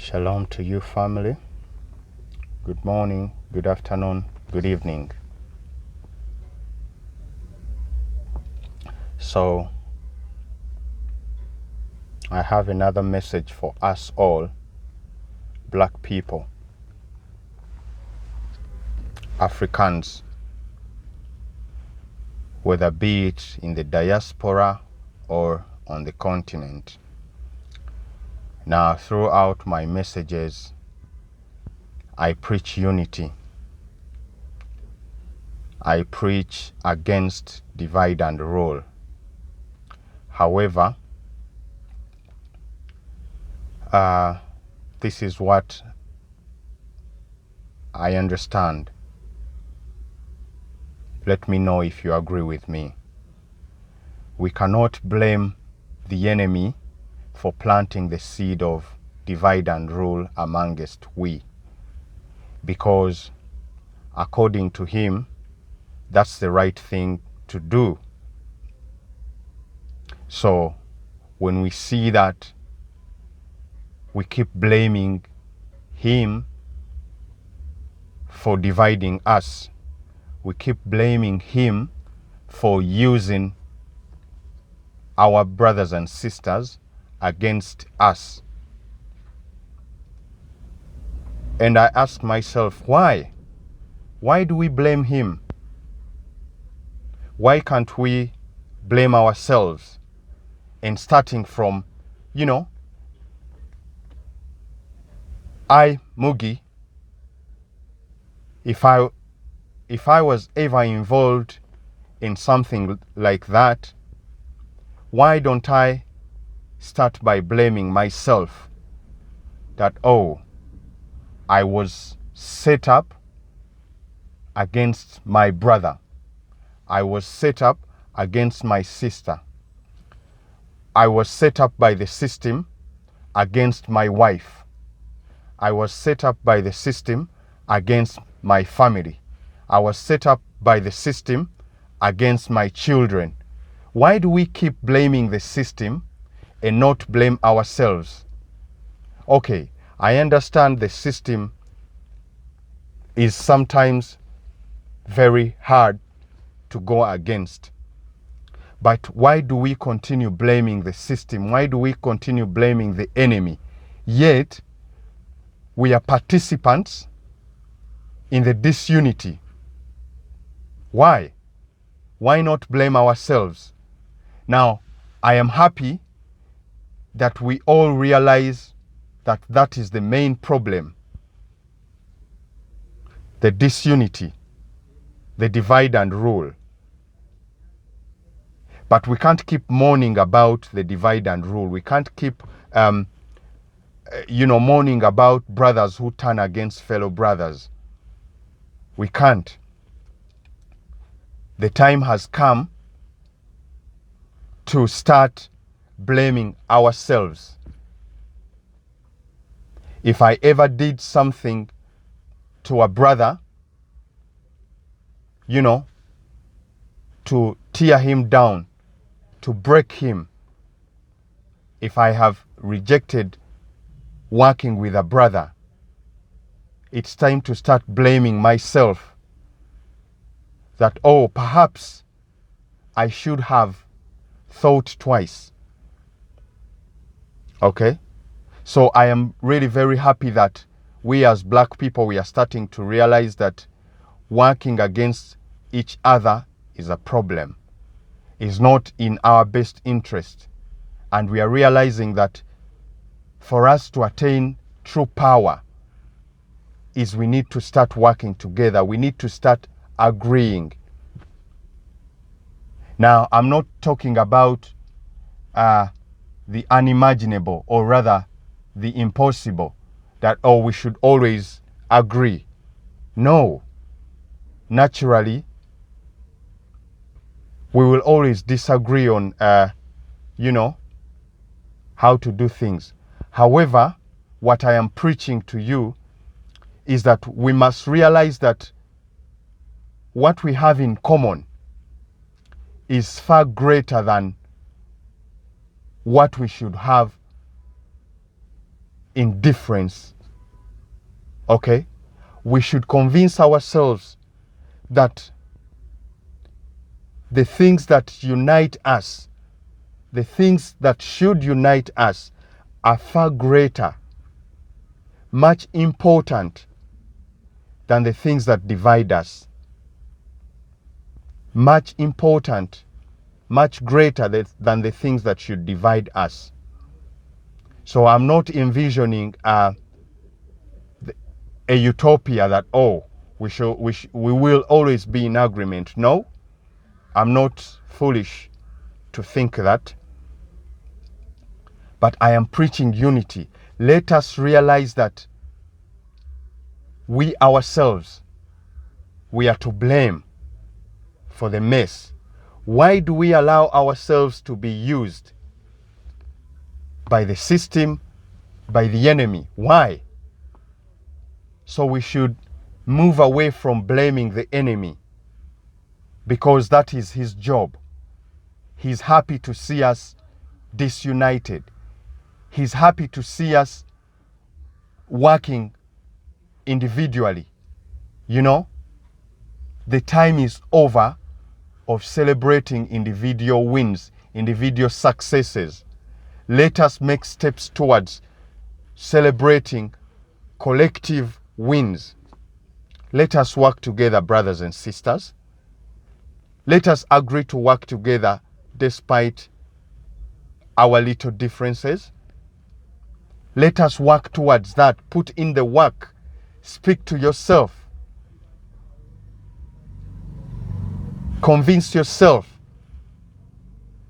Shalom to you, family. Good morning, good afternoon, good evening. So, I have another message for us all, black people, Africans, whether be it in the diaspora or on the continent. Now, throughout my messages, I preach unity. I preach against divide and rule. However, this is what I understand. Let me know if you agree with me. We cannot blame the enemy for planting the seed of divide and rule amongst we, because according to him, that's the right thing to do. So when we see that, we keep blaming him for dividing us. We keep blaming him for using our brothers and sisters against us. And I ask myself, why? Why do we blame him? Why can't we blame ourselves? And starting from, I, Mugi, if I was ever involved in something like that, why don't I start by blaming myself that, oh, I was set up against my brother. I was set up against my sister. I was set up by the system against my wife. I was set up by the system against my family. I was set up by the system against my children. Why do we keep blaming the system and not blame ourselves? Okay, I understand the system is sometimes very hard to go against. But why do we continue blaming the system? Why do we continue blaming the enemy? Yet, we are participants in the disunity. Why? Why not blame ourselves? Now, I am happy that we all realize that that is the main problem. The disunity, the divide and rule. But we can't keep mourning about the divide and rule. We can't keep, mourning about brothers who turn against fellow brothers. We can't. The time has come to start blaming ourselves. If I ever did something to a brother, to tear him down, to break him, if I have rejected working with a brother, it's time to start blaming myself that, oh, perhaps I should have thought twice. Okay? So I am really very happy that we as black people, we are starting to realize that working against each other is a problem. It's not in our best interest. And we are realizing that for us to attain true power is we need to start working together. We need to start agreeing. Now, I'm not talking about the unimaginable, or rather the impossible, that, oh, we should always agree. No. Naturally, we will always disagree on, how to do things. However, what I am preaching to you is that we must realize that what we have in common is far greater than what we should have indifference. Okay? We should convince ourselves that the things that unite us, the things that should unite us, are far greater, much important than the things that divide us. Much important, much greater than the things that should divide us. So I'm not envisioning a utopia that, oh, we will always be in agreement. No, I'm not foolish to think that. But I am preaching unity. Let us realize that we ourselves, we are to blame for the mess. Why do we allow ourselves to be used by the system, by the enemy? Why? So we should move away from blaming the enemy, because that is his job. He's happy to see us disunited. He's happy to see us working individually. You know, the time is over of celebrating individual wins, individual successes. Let us make steps towards celebrating collective wins. Let us work together, brothers and sisters. Let us agree to work together despite our little differences. Let us work towards that. Put in the work. Speak to yourself. Convince yourself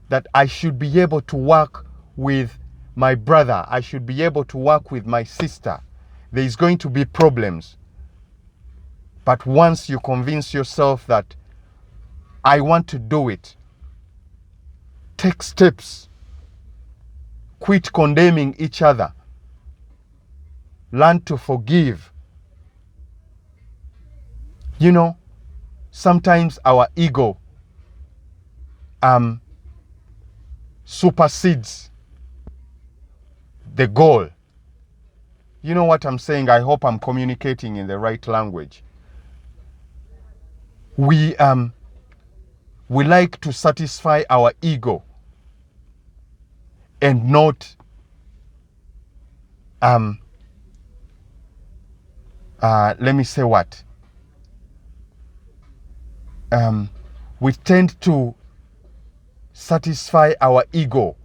that I should be able to work with my brother. I should be able to work with my sister. There is going to be problems. But once you convince yourself that I want to do it, take steps. Quit condemning each other. Learn to forgive. You know, sometimes our ego supersedes the goal. You know what I'm saying? I hope I'm communicating in the right language. We like to satisfy our ego and not let me say what? We tend to satisfy our ego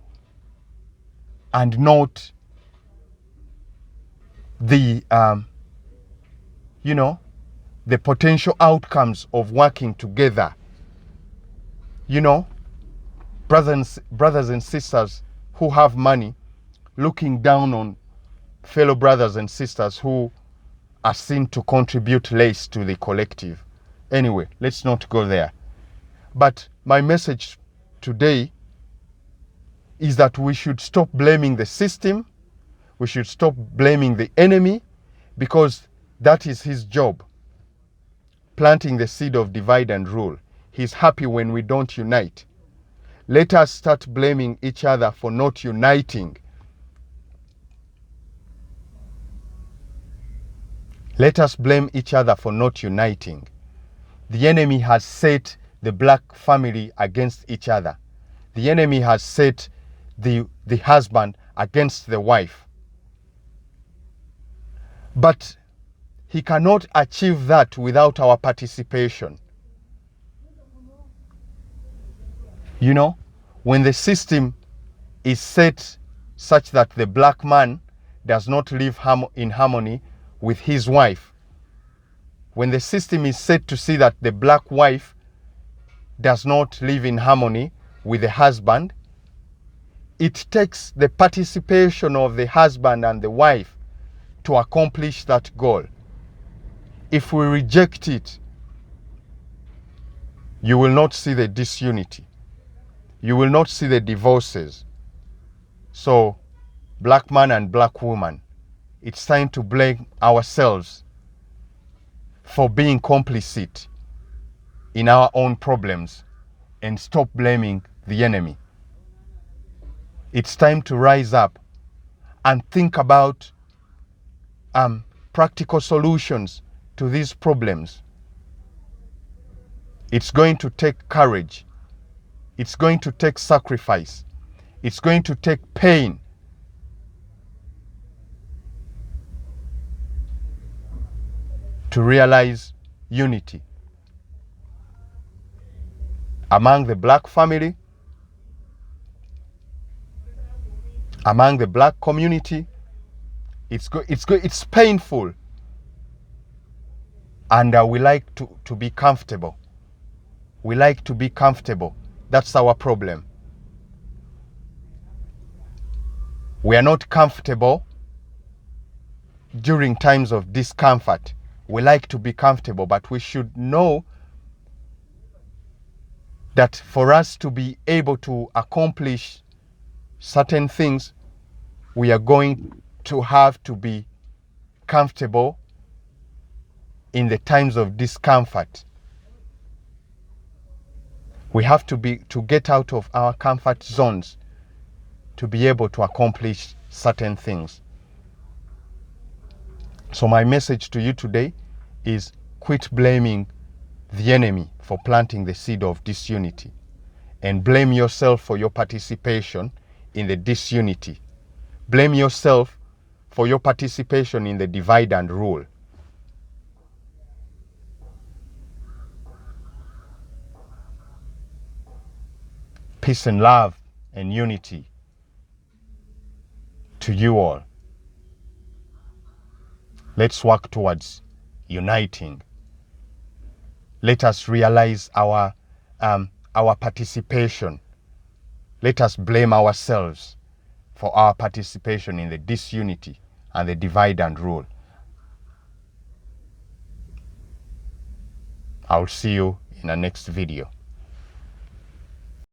and not the the potential outcomes of working together. You know, brothers and sisters who have money looking down on fellow brothers and sisters who are seen to contribute less to the collective. Anyway, let's not go there. But my message today is that we should stop blaming the system. We should stop blaming the enemy, because that is his job. Planting the seed of divide and rule. He's happy when we don't unite. Let us start blaming each other for not uniting. Let us blame each other for not uniting. The enemy has set the black family against each other. The enemy has set the husband against the wife. But he cannot achieve that without our participation. You know, when the system is set such that the black man does not live in harmony with his wife, when the system is set to see that the black wife does not live in harmony with the husband, it takes the participation of the husband and the wife to accomplish that goal. If we reject it, you will not see the disunity. You will not see the divorces. So, black man and black woman, it's time to blame ourselves for being complicit in our own problems and stop blaming the enemy. It's time to rise up and think about practical solutions to these problems. It's going to take courage. It's going to take sacrifice. It's going to take pain. To realize unity among the black family, among the black community. It's painful, and we like to be comfortable. We like to be comfortable. That's our problem. We are not comfortable during times of discomfort. We like to be comfortable, but we should know that for us to be able to accomplish certain things, we are going to have to be comfortable in the times of discomfort. We have to get out of our comfort zones to be able to accomplish certain things. So my message to you today is quit blaming the enemy for planting the seed of disunity, and blame yourself for your participation in the disunity. Blame yourself for your participation in the divide and rule. Peace and love and unity to you all. Let's work towards uniting. Let us realize our participation. Let us blame ourselves for our participation in the disunity and the divide and rule. I'll see you in the next video.